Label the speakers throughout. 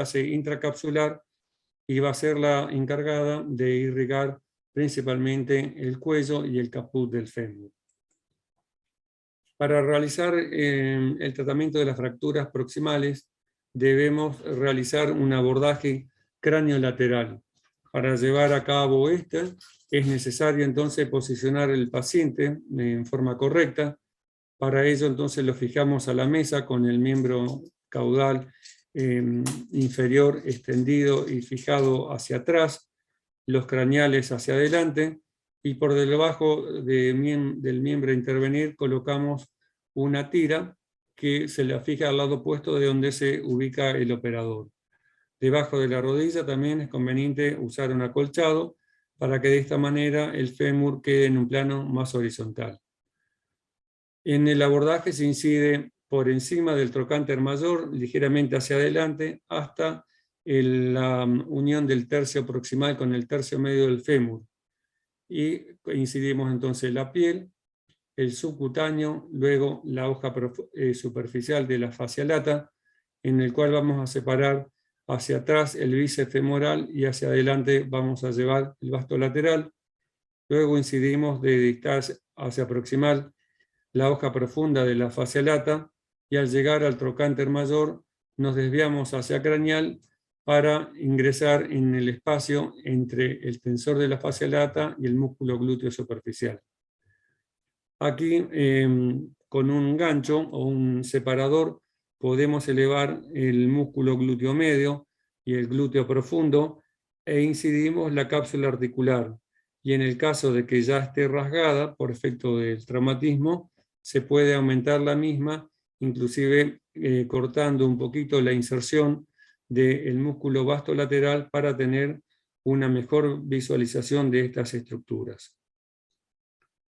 Speaker 1: fase intracapsular y va a ser la encargada de irrigar principalmente el cuello y el caput del fémur. Para realizar el tratamiento de las fracturas proximales, debemos realizar un abordaje cráneo-lateral. Para llevar a cabo este, es necesario entonces posicionar el paciente en forma correcta. Para ello entonces lo fijamos a la mesa con el miembro caudal inferior extendido y fijado hacia atrás, los craneales hacia adelante, y por debajo del miembro a intervenir colocamos una tira que se la fija al lado opuesto de donde se ubica el operador. Debajo de la rodilla también es conveniente usar un acolchado para que de esta manera el fémur quede en un plano más horizontal. En el abordaje se incide por encima del trocánter mayor, ligeramente hacia adelante, hasta la unión del tercio proximal con el tercio medio del fémur. Y incidimos entonces la piel, el subcutáneo, luego la hoja superficial de la fascia lata, en el cual vamos a separar hacia atrás el bíceps femoral y hacia adelante vamos a llevar el vasto lateral. Luego incidimos de distal hacia proximal la hoja profunda de la fascia lata y al llegar al trocánter mayor nos desviamos hacia craneal para ingresar en el espacio entre el tensor de la fascia lata y el músculo glúteo superficial. Aquí, con un gancho o un separador, podemos elevar el músculo glúteo medio y el glúteo profundo e incidimos la cápsula articular. Y en el caso de que ya esté rasgada por efecto del traumatismo, se puede aumentar la misma, inclusive cortando un poquito la inserción del músculo vasto lateral para tener una mejor visualización de estas estructuras.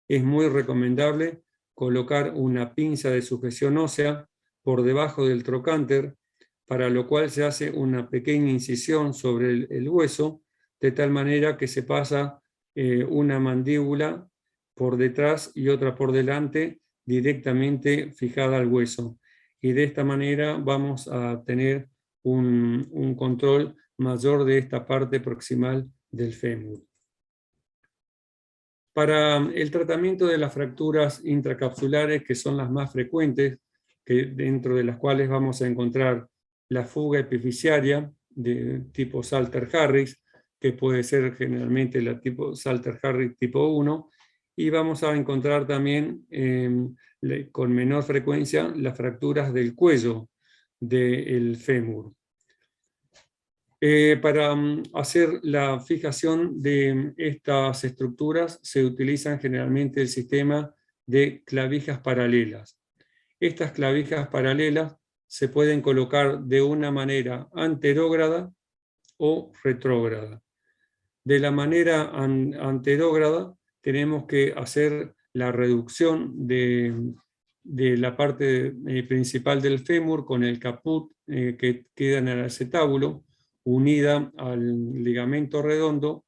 Speaker 1: Es muy recomendable colocar una pinza de sujeción ósea por debajo del trocánter, para lo cual se hace una pequeña incisión sobre el hueso, de tal manera que se pasa una mandíbula por detrás y otra por delante, directamente fijada al hueso. Y de esta manera vamos a tener un control mayor de esta parte proximal del fémur. Para el tratamiento de las fracturas intracapsulares, que son las más frecuentes, dentro de las cuales vamos a encontrar la fuga epifisiaria de tipo Salter-Harris, que puede ser generalmente la tipo Salter-Harris tipo 1, y vamos a encontrar también con menor frecuencia las fracturas del cuello del fémur. Para hacer la fijación de estas estructuras se utilizan generalmente el sistema de clavijas paralelas. Estas clavijas paralelas se pueden colocar de una manera anterógrada o retrógrada. De la manera anterógrada tenemos que hacer la reducción de la parte principal del fémur con el caput que queda en el acetábulo, unida al ligamento redondo,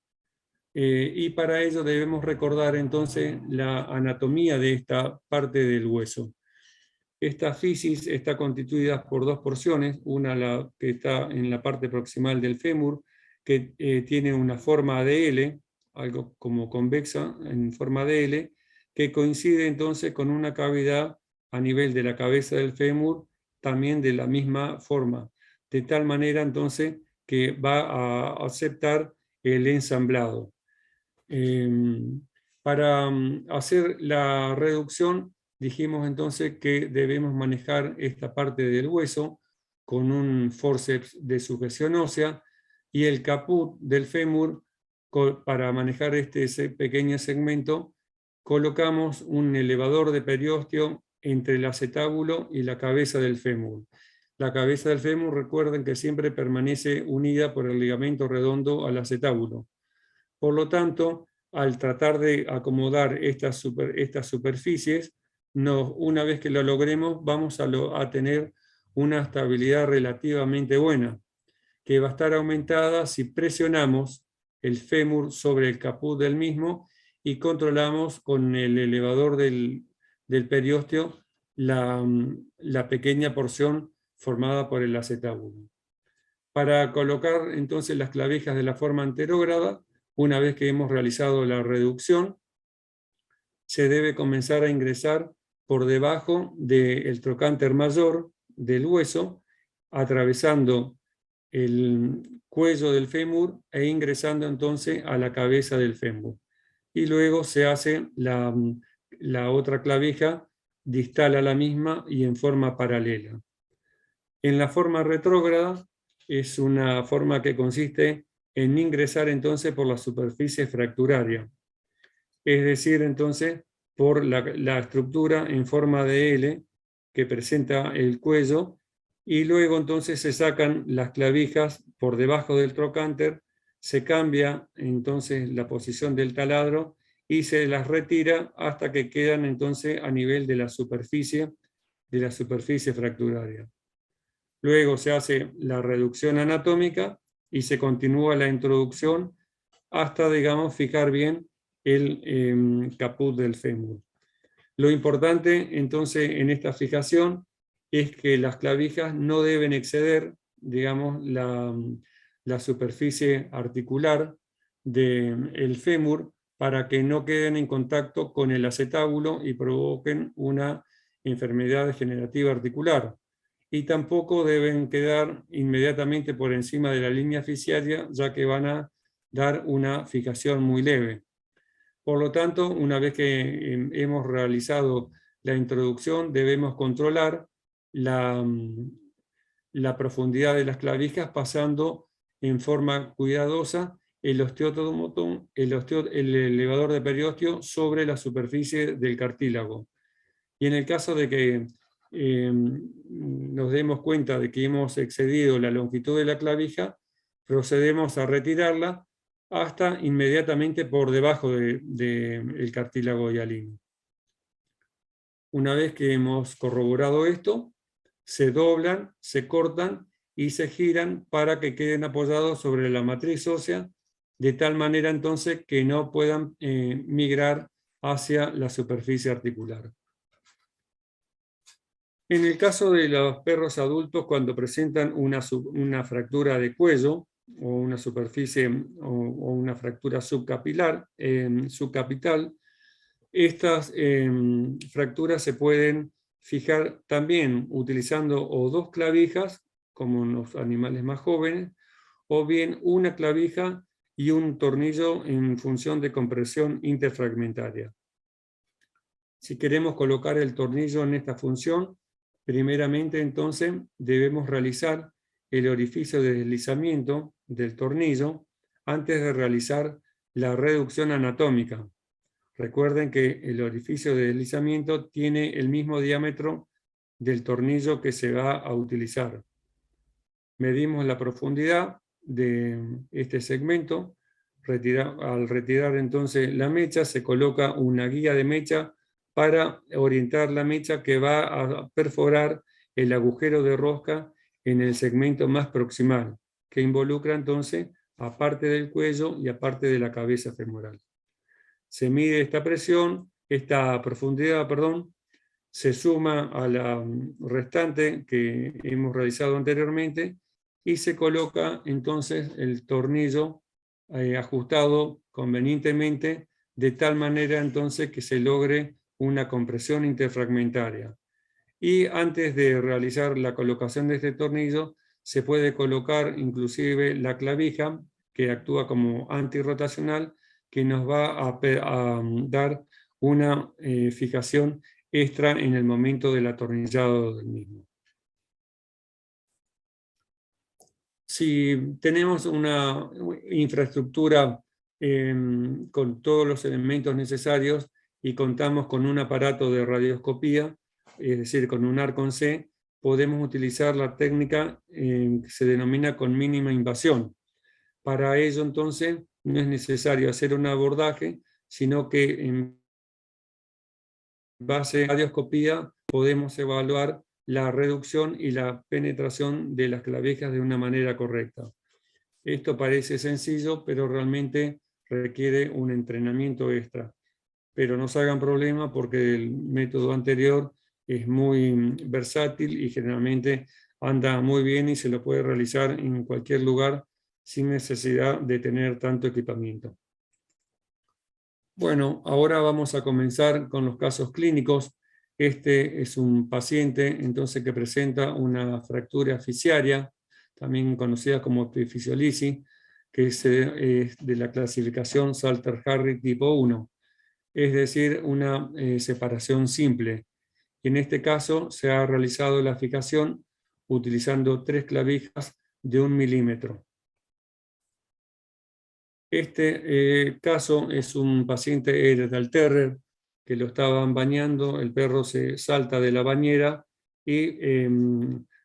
Speaker 1: y para ello debemos recordar entonces la anatomía de esta parte del hueso. Esta fisis está constituida por dos porciones, una la que está en la parte proximal del fémur, que tiene una forma de L, algo como convexa en forma de L, que coincide entonces con una cavidad a nivel de la cabeza del fémur, también de la misma forma, de tal manera entonces que va a aceptar el ensamblado. Para hacer la reducción, dijimos entonces que debemos manejar esta parte del hueso con un forceps de sujeción ósea y el caput del fémur. Para manejar ese pequeño segmento, colocamos un elevador de periósteo entre el acetábulo y la cabeza del fémur. La cabeza del fémur, recuerden que siempre permanece unida por el ligamento redondo al acetábulo. Por lo tanto, al tratar de acomodar estas superficies, una vez que lo logremos, vamos a tener una estabilidad relativamente buena, que va a estar aumentada si presionamos el fémur sobre el caput del mismo y controlamos con el elevador del periósteo la pequeña porción formada por el acetábulo. Para colocar entonces las clavijas de la forma anterógrada, una vez que hemos realizado la reducción, se debe comenzar a ingresar por debajo del trocánter mayor del hueso, atravesando el cuello del fémur e ingresando entonces a la cabeza del fémur. Y luego se hace la otra clavija distal a la misma y en forma paralela. En la forma retrógrada es una forma que consiste en ingresar entonces por la superficie fracturaria, es decir, entonces, por la estructura en forma de L que presenta el cuello, y luego entonces se sacan las clavijas por debajo del trocánter, se cambia entonces la posición del taladro y se las retira hasta que quedan entonces a nivel de la superficie fracturaria. Luego se hace la reducción anatómica y se continúa la introducción hasta, digamos, fijar bien el caput del fémur. Lo importante entonces en esta fijación es que las clavijas no deben exceder, digamos, la superficie articular del fémur para que no queden en contacto con el acetábulo y provoquen una enfermedad degenerativa articular. Y tampoco deben quedar inmediatamente por encima de la línea fiscalia, ya que van a dar una fijación muy leve. Por lo tanto, una vez que hemos realizado la introducción, debemos controlar la profundidad de las clavijas pasando en forma cuidadosa el elevador de periósteo sobre la superficie del cartílago. Y en el caso de que nos demos cuenta de que hemos excedido la longitud de la clavija, procedemos a retirarla hasta inmediatamente por debajo del cartílago hialino. Una vez que hemos corroborado esto, se doblan, se cortan y se giran para que queden apoyados sobre la matriz ósea, de tal manera entonces que no puedan migrar hacia la superficie articular. En el caso de los perros adultos, cuando presentan una fractura de cuello o una superficie o una fractura subcapital, estas fracturas se pueden fijar también utilizando o dos clavijas, como en los animales más jóvenes, o bien una clavija y un tornillo en función de compresión interfragmentaria. Si queremos colocar el tornillo en esta función, primeramente entonces debemos realizar el orificio de deslizamiento del tornillo antes de realizar la reducción anatómica. Recuerden que el orificio de deslizamiento tiene el mismo diámetro del tornillo que se va a utilizar. Medimos la profundidad de este segmento. Al retirar entonces la mecha, se coloca una guía de mecha para orientar la mecha que va a perforar el agujero de rosca en el segmento más proximal, que involucra entonces a parte del cuello y a parte de la cabeza femoral. Se mide esta profundidad, se suma a la restante que hemos realizado anteriormente y se coloca entonces el tornillo ajustado convenientemente de tal manera entonces que se logre una compresión interfragmentaria. Y antes de realizar la colocación de este tornillo, se puede colocar inclusive la clavija que actúa como antirrotacional, que nos va a dar una fijación extra en el momento del atornillado del mismo. Si tenemos una infraestructura con todos los elementos necesarios y contamos con un aparato de radioscopía, es decir, con un Arcon-C, podemos utilizar la técnica que se denomina con mínima invasión. Para ello, entonces, no es necesario hacer un abordaje, sino que en base a la radioscopía podemos evaluar la reducción y la penetración de las clavijas de una manera correcta. Esto parece sencillo, pero realmente requiere un entrenamiento extra. Pero no se hagan problema porque el método anterior es muy versátil y generalmente anda muy bien y se lo puede realizar en cualquier lugar sin necesidad de tener tanto equipamiento. Bueno, ahora vamos a comenzar con los casos clínicos. Este es un paciente entonces que presenta una fractura fasciaria, también conocida como epifisiolisis, que es de la clasificación Salter-Harris tipo 1, es decir, una separación simple. Y en este caso se ha realizado la fijación utilizando 3 clavijas de 1 milímetro. Este caso es un paciente Erdal Terrier que lo estaban bañando, el perro se salta de la bañera y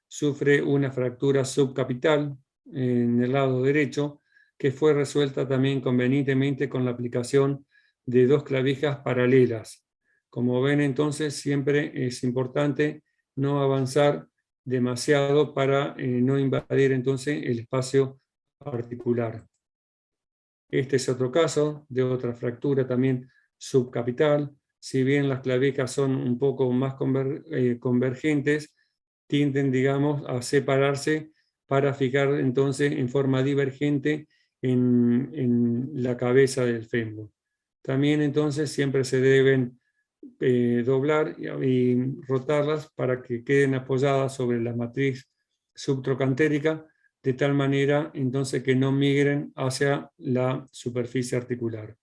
Speaker 1: sufre una fractura subcapital en el lado derecho, que fue resuelta también convenientemente con la aplicación de 2 clavijas paralelas. Como ven, entonces, siempre es importante no avanzar demasiado para no invadir entonces el espacio articular. Este es otro caso de otra fractura también subcapital. Si bien las clavijas son un poco más convergentes, tienden, digamos, a separarse para fijar entonces en forma divergente en la cabeza del fémur. También entonces siempre se deben doblar y rotarlas para que queden apoyadas sobre la matriz subtrocantérica, de tal manera entonces que no migren hacia la superficie articular.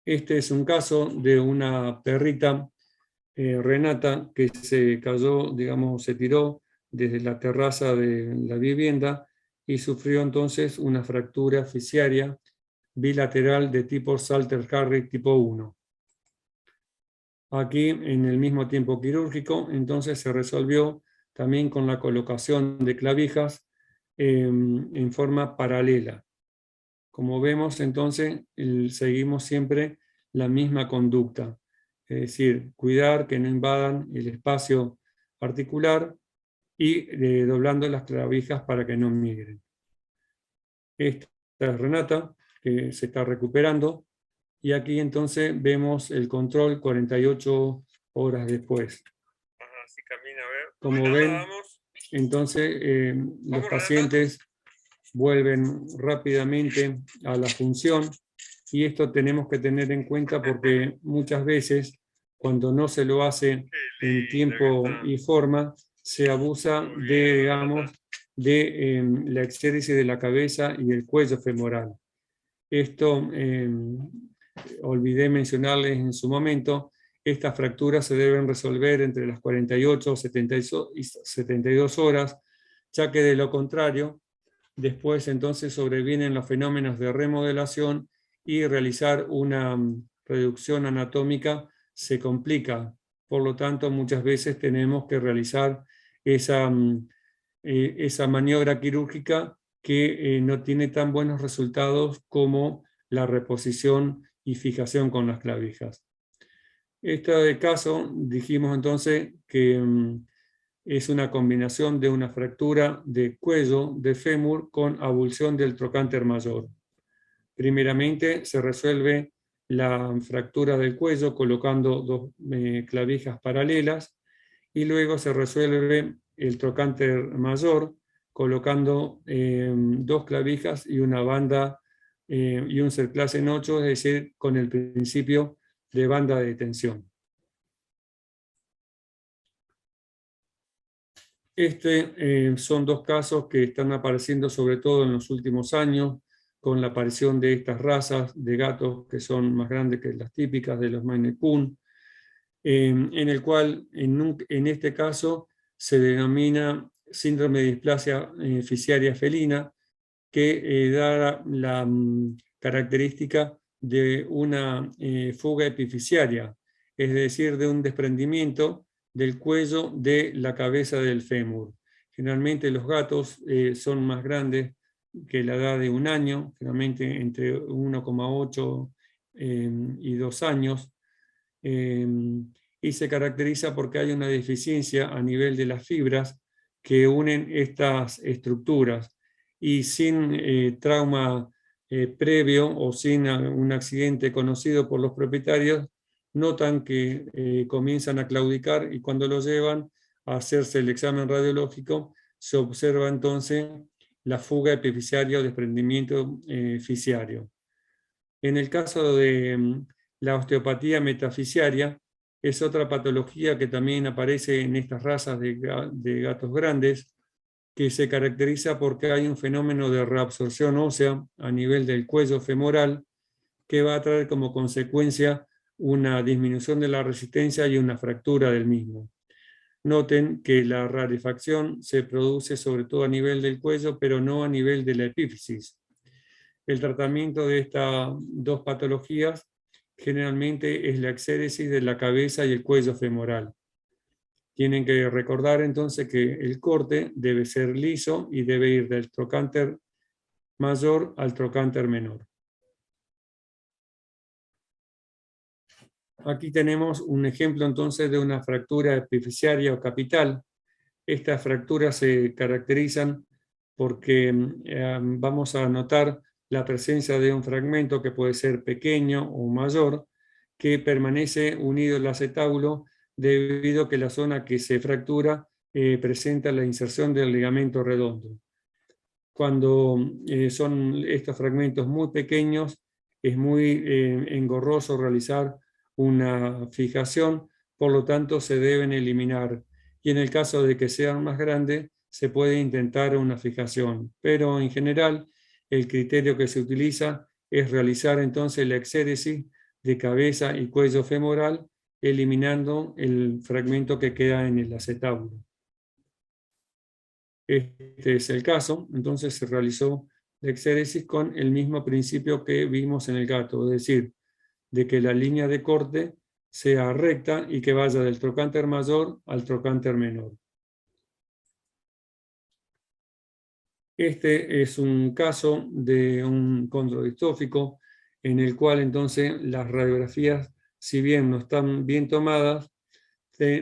Speaker 1: Este es un caso de una perrita, Renata, que se cayó, digamos, se tiró desde la terraza de la vivienda y sufrió entonces una fractura fasciaria bilateral de tipo Salter-Harris tipo 1. Aquí, en el mismo tiempo quirúrgico, entonces se resolvió también con la colocación de clavijas en forma paralela. Como vemos, entonces, seguimos siempre la misma conducta, es decir, cuidar que no invadan el espacio articular y doblando las clavijas para que no migren. Esta es Renata, que se está recuperando, y aquí entonces vemos el control 48 horas después.
Speaker 2: Así camina, a ver.
Speaker 1: Como ven, entonces los pacientes vuelven rápidamente a la función, y esto tenemos que tener en cuenta porque muchas veces cuando no se lo hace en tiempo y forma, se abusa de, digamos, de la exéresis de la cabeza y el cuello femoral. Esto, olvidé mencionarles en su momento, estas fracturas se deben resolver entre las 48 y 72 horas, ya que de lo contrario, después entonces sobrevienen los fenómenos de remodelación y realizar una reducción anatómica se complica. Por lo tanto, muchas veces tenemos que realizar esa maniobra quirúrgica que no tiene tan buenos resultados como la reposición y fijación con las clavijas. Este caso, dijimos entonces que es una combinación de una fractura de cuello de fémur con avulsión del trocánter mayor. Primeramente se resuelve la fractura del cuello colocando 2 clavijas paralelas, y luego se resuelve el trocánter mayor colocando 2 clavijas y una banda y un cerclaz en 8, es decir, con el principio de banda de tensión. Son 2 casos que están apareciendo sobre todo en los últimos años, con la aparición de estas razas de gatos que son más grandes que las típicas de los Maine Coon, en el cual en este caso se denomina síndrome de displasia fasciaria felina, que da la característica de una fuga epifisiaria, es decir, de un desprendimiento del cuello de la cabeza del fémur. Generalmente los gatos son más grandes que la edad de 1 año, generalmente entre 1,8 y 2 años, y se caracteriza porque hay una deficiencia a nivel de las fibras que unen estas estructuras, y sin trauma previo o sin un accidente conocido por los propietarios, notan que comienzan a claudicar, y cuando lo llevan hacerse el examen radiológico, se observa entonces la fuga epifisiaria o desprendimiento fisiario. En el caso de la osteopatía metafisiaria, es otra patología que también aparece en estas razas de gatos grandes, que se caracteriza porque hay un fenómeno de reabsorción ósea a nivel del cuello femoral que va a traer como consecuencia una disminución de la resistencia y una fractura del mismo. Noten que la rarefacción se produce sobre todo a nivel del cuello, pero no a nivel de la epífisis. El tratamiento de estas dos patologías generalmente es la exéresis de la cabeza y el cuello femoral. Tienen que recordar entonces que el corte debe ser liso y debe ir del trocánter mayor al trocánter menor. Aquí tenemos un ejemplo entonces de una fractura epifisiaria o capital. Estas fracturas se caracterizan porque vamos a notar la presencia de un fragmento que puede ser pequeño o mayor, que permanece unido al acetábulo debido a que la zona que se fractura presenta la inserción del ligamento redondo. Cuando son estos fragmentos muy pequeños, es muy engorroso realizar una fijación, por lo tanto se deben eliminar. Y en el caso de que sean más grandes, se puede intentar una fijación. Pero en general, el criterio que se utiliza es realizar entonces la exéresis de cabeza y cuello femoral, eliminando el fragmento que queda en el acetábulo. Este es el caso, entonces se realizó la exéresis con el mismo principio que vimos en el gato, es decir, de que la línea de corte sea recta y que vaya del trocánter mayor al trocánter menor. Este es un caso de un condrodistófico en el cual entonces las radiografías, si bien no están bien tomadas,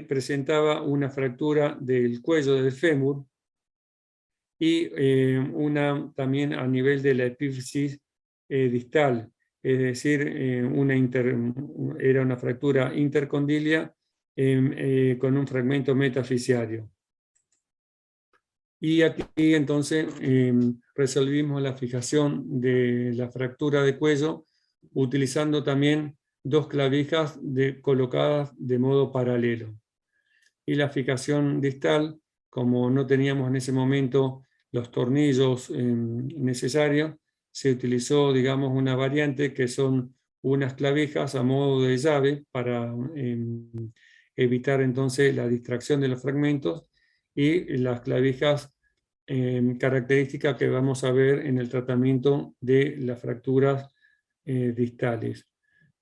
Speaker 1: presentaba una fractura del cuello del fémur y una también a nivel de la epífisis distal, es decir, era una fractura intercondilia con un fragmento metafisiario. Y aquí entonces resolvimos la fijación de la fractura de cuello utilizando también dos clavijas colocadas de modo paralelo. Y la fijación distal, como no teníamos en ese momento los tornillos necesarios, se utilizó, digamos, una variante que son unas clavijas a modo de llave para evitar entonces la distracción de los fragmentos y las clavijas características que vamos a ver en el tratamiento de las fracturas distales.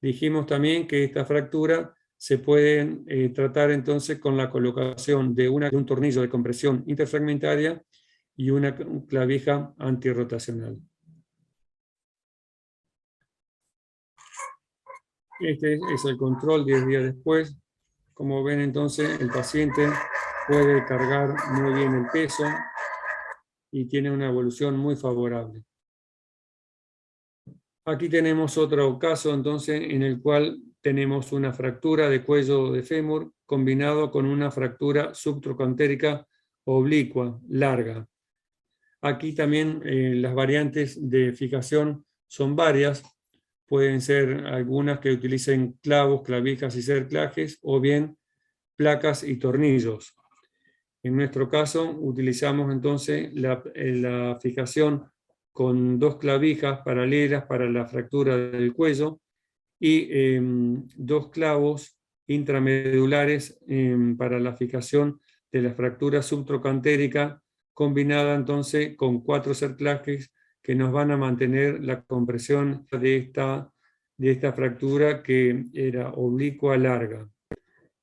Speaker 1: Dijimos también que esta fractura se pueden tratar entonces con la colocación de un tornillo de compresión interfragmentaria y una clavija antirrotacional. Este es el control 10 días después. Como ven entonces, el paciente puede cargar muy bien el peso y tiene una evolución muy favorable. Aquí tenemos otro caso entonces en el cual tenemos una fractura de cuello de fémur combinado con una fractura subtrocantérica oblicua, larga. Aquí también las variantes de fijación son varias. Pueden ser algunas que utilicen clavos, clavijas y cerclajes o bien placas y tornillos. En nuestro caso utilizamos entonces la fijación con dos clavijas paralelas para la fractura del cuello y dos clavos intramedulares para la fijación de la fractura subtrocantérica, combinada entonces con 4 cerclajes que nos van a mantener la compresión de esta fractura que era oblicua larga.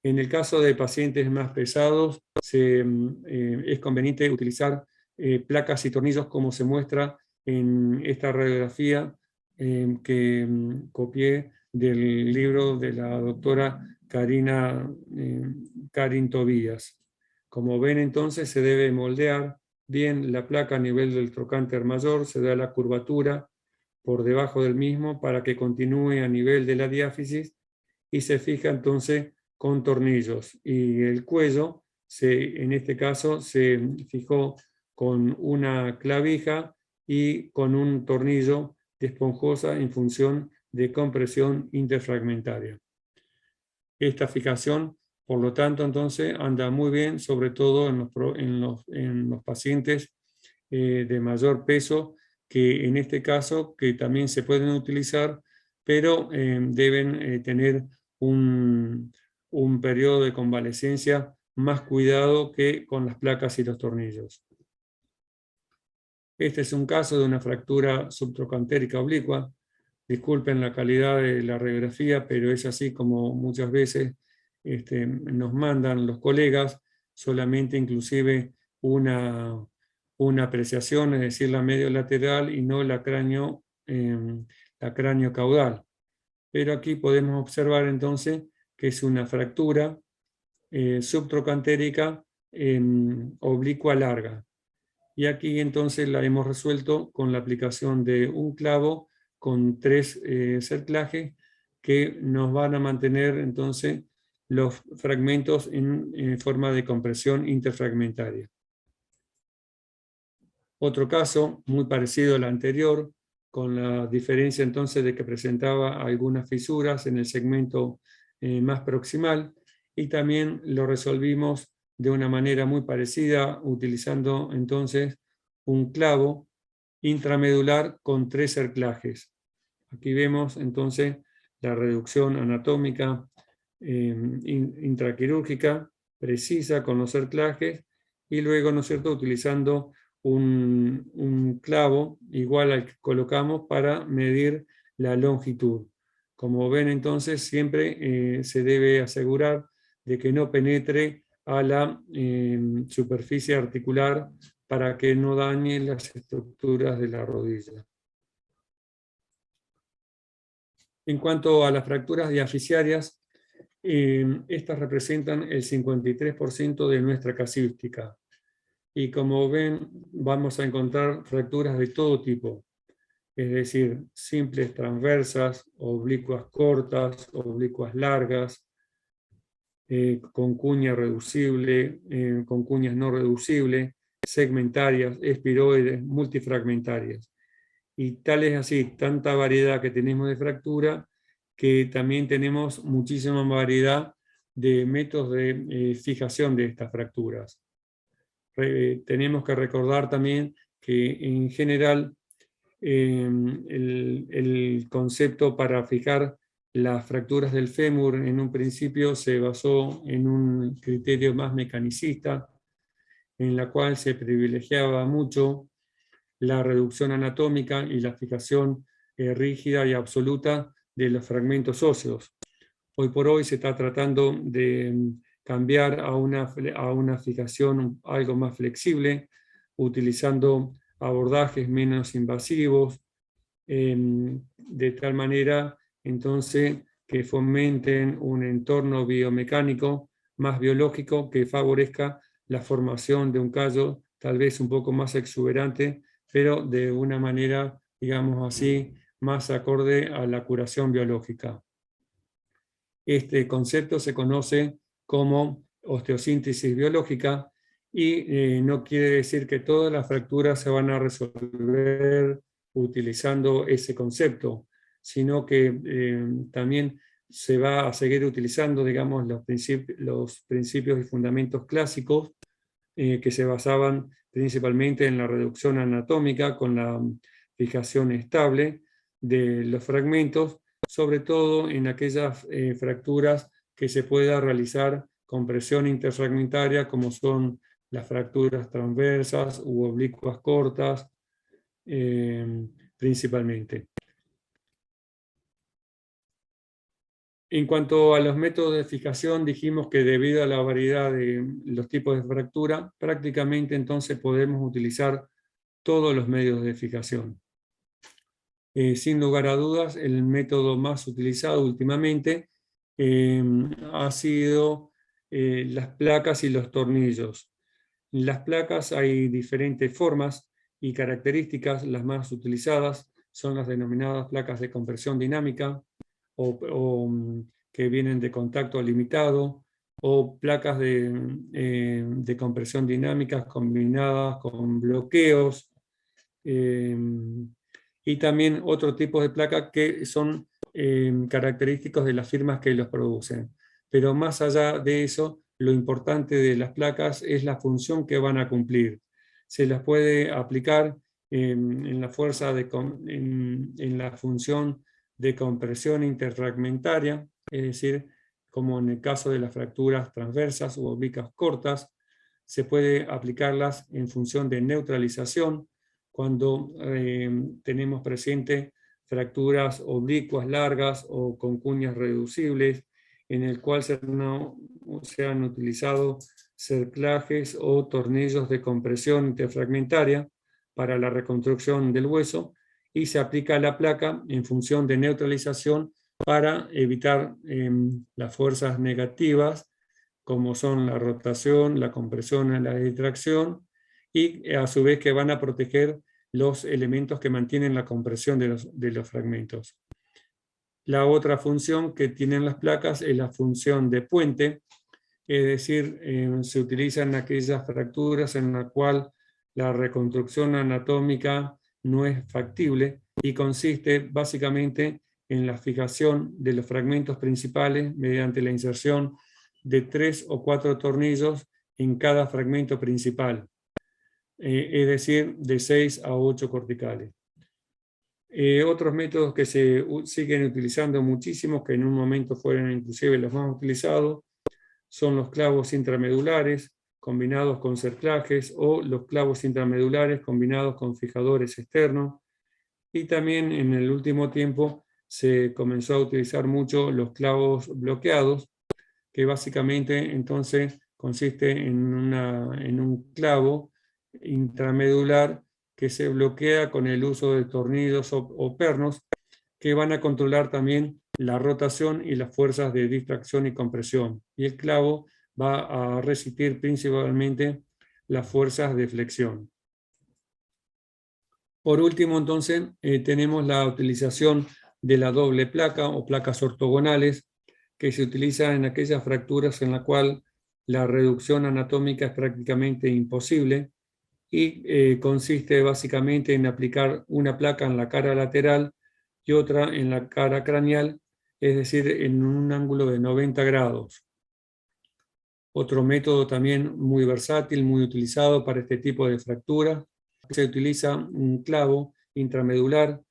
Speaker 1: En el caso de pacientes más pesados, es conveniente utilizar placas y tornillos como se muestra en esta radiografía que copié del libro de la doctora Karin Tobías. Como ven entonces se debe moldear bien la placa a nivel del trocánter mayor, se da la curvatura por debajo del mismo para que continúe a nivel de la diáfisis y se fija entonces con tornillos. Y el cuello en este caso se fijó con una clavija y con un tornillo de esponjosa en función de compresión interfragmentaria. Esta fijación, por lo tanto, entonces anda muy bien, sobre todo en los pacientes de mayor peso, que en este caso que también se pueden utilizar, pero deben tener un periodo de convalecencia más cuidado que con las placas y los tornillos. Este es un caso de una fractura subtroncantérica oblicua. Disculpen la calidad de la radiografía, pero es así como muchas veces nos mandan los colegas, solamente inclusive una apreciación, es decir, la medio lateral y no la cráneo caudal. Pero aquí podemos observar entonces que es una fractura subtroncantérica oblicua larga. Y aquí entonces la hemos resuelto con la aplicación de un clavo con 3 cerclajes que nos van a mantener entonces los fragmentos en forma de compresión interfragmentaria. Otro caso muy parecido al anterior, con la diferencia entonces de que presentaba algunas fisuras en el segmento más proximal, y también lo resolvimos de una manera muy parecida, utilizando entonces un clavo intramedular con 3 cerclajes. Aquí vemos entonces la reducción anatómica intraquirúrgica precisa con los cerclajes, y luego, ¿no es cierto?, utilizando un clavo igual al que colocamos para medir la longitud. Como ven, entonces, siempre se debe asegurar de que no penetre a la superficie articular para que no dañe las estructuras de la rodilla. En cuanto a las fracturas diafisiarias, estas representan el 53% de nuestra casuística. Y como ven, vamos a encontrar fracturas de todo tipo, es decir, simples transversas, oblicuas cortas, oblicuas largas, con cuña reducible, con cuñas no reducibles, segmentarias, espiroides, multifragmentarias. Y tal es así, tanta variedad que tenemos de fractura, que también tenemos muchísima variedad de métodos de fijación de estas fracturas. Tenemos que recordar también que en general el concepto para fijar las fracturas del fémur en un principio se basó en un criterio más mecanicista, en la cual se privilegiaba mucho la reducción anatómica y la fijación rígida y absoluta de los fragmentos óseos. Hoy por hoy se está tratando de cambiar a una fijación algo más flexible, utilizando abordajes menos invasivos, de tal manera entonces que fomenten un entorno biomecánico más biológico que favorezca la formación de un callo tal vez un poco más exuberante, pero de una manera, digamos así, más acorde a la curación biológica. Este concepto se conoce como osteosíntesis biológica y no quiere decir que todas las fracturas se van a resolver utilizando ese concepto, sino que también se va a seguir utilizando, digamos, los principios y fundamentos clásicos que se basaban principalmente en la reducción anatómica con la fijación estable de los fragmentos, sobre todo en aquellas fracturas que se pueda realizar con presión interfragmentaria, como son las fracturas transversas u oblicuas cortas, principalmente. En cuanto a los métodos de fijación, dijimos que debido a la variedad de los tipos de fractura, prácticamente entonces podemos utilizar todos los medios de fijación. Sin lugar a dudas, el método más utilizado últimamente ha sido las placas y los tornillos. En las placas hay diferentes formas y características. Las más utilizadas son las denominadas placas de compresión dinámica o que vienen de contacto limitado, o placas de compresión dinámicas combinadas con bloqueos, y también otro tipo de placas que son característicos de las firmas que los producen. Pero más allá de eso, lo importante de las placas es la función que van a cumplir. Se las puede aplicar en la en la función de compresión interfragmentaria, es decir, como en el caso de las fracturas transversas u oblicuas cortas. Se puede aplicarlas en función de neutralización cuando tenemos presente fracturas oblicuas largas o con cuñas reducibles, en el cual se han utilizado cerclajes o tornillos de compresión interfragmentaria para la reconstrucción del hueso, y se aplica la placa en función de neutralización para evitar las fuerzas negativas, como son la rotación, la compresión y la distracción, y a su vez que van a proteger los elementos que mantienen la compresión de los fragmentos. La otra función que tienen las placas es la función de puente, es decir, se utilizan aquellas fracturas en las cuales la reconstrucción anatómica no es factible y consiste básicamente en la fijación de los fragmentos principales mediante la inserción de 3 o 4 tornillos en cada fragmento principal, es decir, de 6 a 8 corticales. Otros métodos que se siguen utilizando muchísimo, que en un momento fueron inclusive los más utilizados, son los clavos intramedulares combinados con cerclajes o los clavos intramedulares combinados con fijadores externos. Y también en el último tiempo se comenzó a utilizar mucho los clavos bloqueados, que básicamente entonces consiste en un clavo intramedular que se bloquea con el uso de tornillos o pernos, que van a controlar también la rotación y las fuerzas de distracción y compresión. Y el clavo va a resistir principalmente las fuerzas de flexión. Por último, entonces, tenemos la utilización de la doble placa o placas ortogonales, que se utiliza en aquellas fracturas en la cual la reducción anatómica es prácticamente imposible, y consiste básicamente en aplicar una placa en la cara lateral y otra en la cara craneal, es decir, en un ángulo de 90 grados. Otro método también muy versátil, muy utilizado para este tipo de fractura, se utiliza un clavo intramedular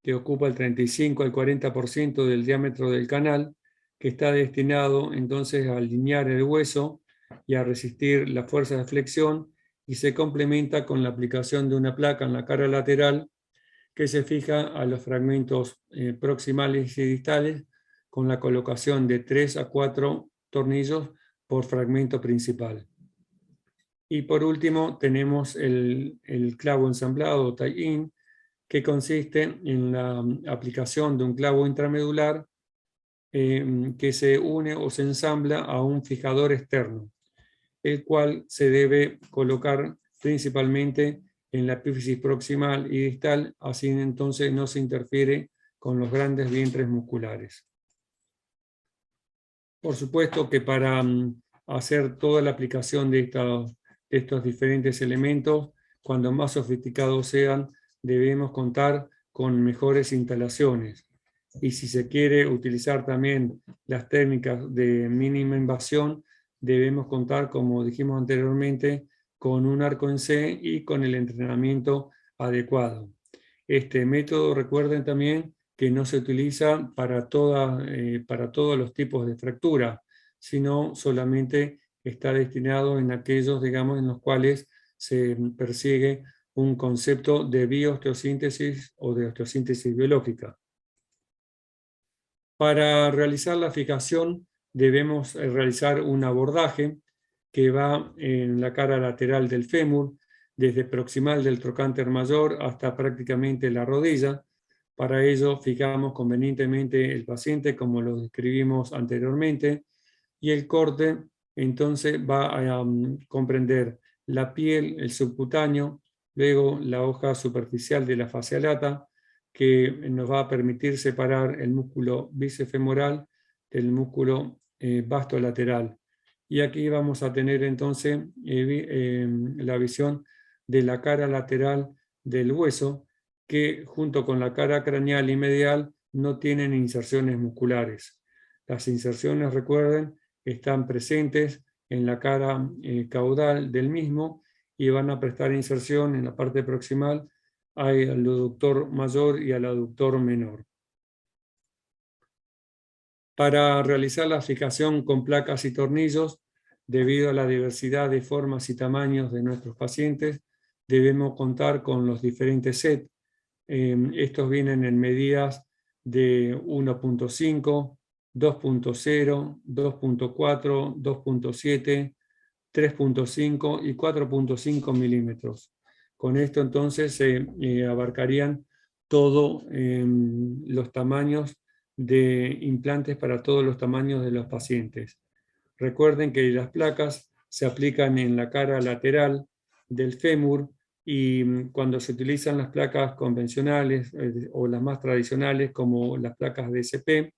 Speaker 1: que ocupa el 35 al 40% del diámetro del canal, que está destinado entonces a alinear el hueso y a resistir la fuerza de flexión, y se complementa con la aplicación de una placa en la cara lateral que se fija a los fragmentos proximales y distales con la colocación de 3 a 4 tornillos por fragmento principal. Y por último tenemos el clavo ensamblado o tie-in, que consiste en la aplicación de un clavo intramedular que se une o se ensambla a un fijador externo, el cual se debe colocar principalmente en la epífisis proximal y distal, así entonces no se interfiere con los grandes vientres musculares. Por supuesto que para hacer toda la aplicación de estos diferentes elementos, cuando más sofisticados sean, debemos contar con mejores instalaciones. Y si se quiere utilizar también las técnicas de mínima invasión, debemos contar, como dijimos anteriormente, con un arco en C y con el entrenamiento adecuado. Este método, recuerden también, que no se utiliza para todos los tipos de fractura, sino solamente está destinado en aquellos, digamos, en los cuales se persigue un concepto de bioosteosíntesis o de osteosíntesis biológica. Para realizar la fijación debemos realizar un abordaje que va en la cara lateral del fémur, desde proximal del trocánter mayor hasta prácticamente la rodilla. Para ello fijamos convenientemente el paciente como lo describimos anteriormente, y el corte entonces va a comprender la piel, el subcutáneo, luego la hoja superficial de la fascia lata, que nos va a permitir separar el músculo bíceps femoral del músculo vasto lateral. Y aquí vamos a tener entonces la visión de la cara lateral del hueso, que junto con la cara craneal y medial no tienen inserciones musculares. Las inserciones, recuerden, están presentes en la cara caudal del mismo y van a prestar inserción en la parte proximal al aductor mayor y al aductor menor. Para realizar la fijación con placas y tornillos, debido a la diversidad de formas y tamaños de nuestros pacientes, debemos contar con los diferentes sets. Estos vienen en medidas de 1.5, 2.0, 2.4, 2.7, 3.5 y 4.5 milímetros. Con esto entonces se abarcarían todos los tamaños de implantes para todos los tamaños de los pacientes. Recuerden que las placas se aplican en la cara lateral del fémur y cuando se utilizan las placas convencionales o las más tradicionales como las placas de SP,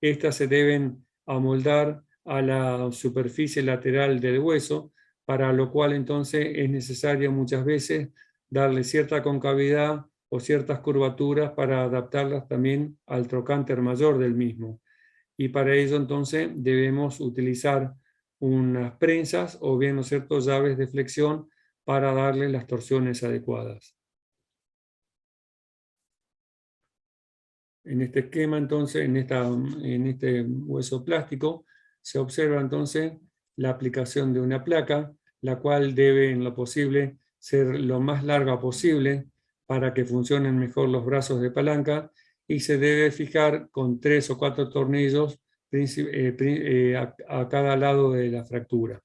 Speaker 1: estas se deben amoldar a la superficie lateral del hueso, para lo cual entonces es necesario muchas veces darle cierta concavidad o ciertas curvaturas para adaptarlas también al trocánter mayor del mismo. Y para ello entonces debemos utilizar unas prensas o bien, ¿no es cierto?, llaves de flexión para darle las torsiones adecuadas. En este esquema, entonces, en este hueso plástico, se observa entonces la aplicación de una placa, la cual debe, en lo posible, ser lo más larga posible para que funcionen mejor los brazos de palanca, y se debe fijar con 3 o 4 tornillos a cada lado de la fractura.